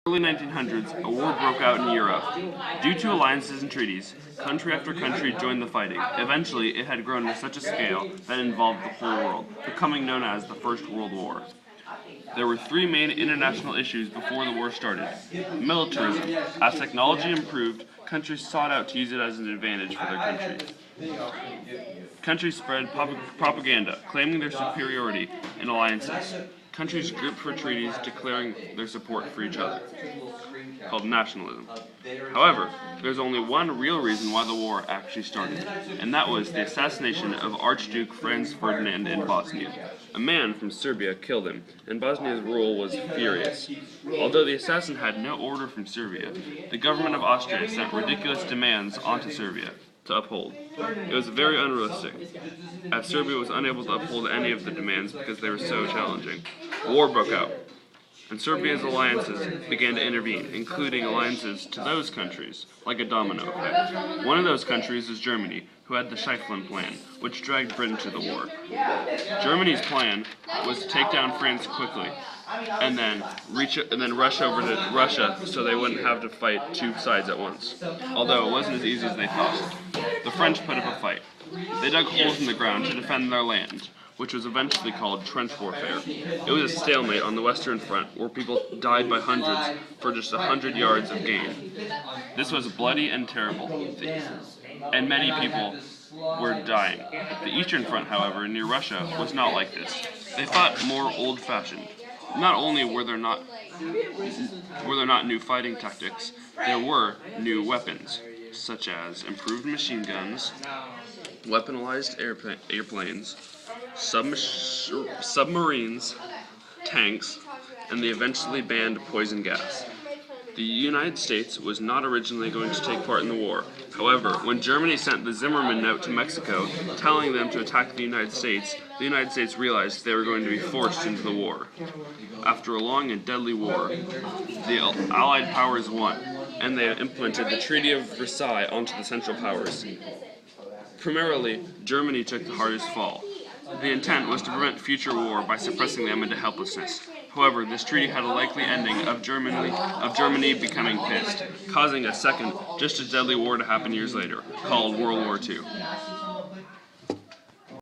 early 1900s, a war broke out in Europe. Due to alliances and treaties, country after country joined the fighting. Eventually, it had grown to such a scale that it involved the whole world, becoming known as the First World War. There were three main international issues before the war started. Militarism. As technology improved, countries sought out to use it as an advantage for their country. Countries spread propaganda, claiming their superiority in alliances. Countries grouped for treaties declaring their support for each other, called nationalism. However, there's only one real reason why the war actually started, and that was the assassination of Archduke Franz Ferdinand in Bosnia. A man from Serbia killed him, and Bosnia's rule was furious. Although the assassin had no order from Serbia, the government of Austria sent ridiculous demands onto Serbia to uphold. It was very unrealistic, as Serbia was unable to uphold any of the demands because they were so challenging. War broke out, and Serbia's alliances began to intervene, including alliances to those countries, like a domino effect. One of those countries was Germany, who had the Schlieffen Plan, which dragged Britain to the war. Germany's plan was to take down France quickly, and then rush over to Russia so they wouldn't have to fight two sides at once. Although it wasn't as easy as they thought. The French put up a fight. They dug holes in the ground to defend their land, which was eventually called trench warfare. It was a stalemate on the Western Front, where people died by hundreds for just 100 yards of gain. This was bloody and terrible, and many people were dying. The Eastern Front, however, near Russia, was not like this. They fought more old-fashioned. Not only were there not new fighting tactics, there were new weapons, such as improved machine guns, weaponized airplanes, submarines, tanks, and they eventually banned poison gas. The United States was not originally going to take part in the war. However, when Germany sent the Zimmermann note to Mexico telling them to attack the United States realized they were going to be forced into the war. After a long and deadly war, the Allied powers won, and they implemented the Treaty of Versailles onto the Central Powers. Primarily, Germany took the hardest fall. The intent was to prevent future war by suppressing them into helplessness. However, this treaty had a likely ending of Germany becoming pissed, causing a second, just as deadly war to happen years later, called World War II.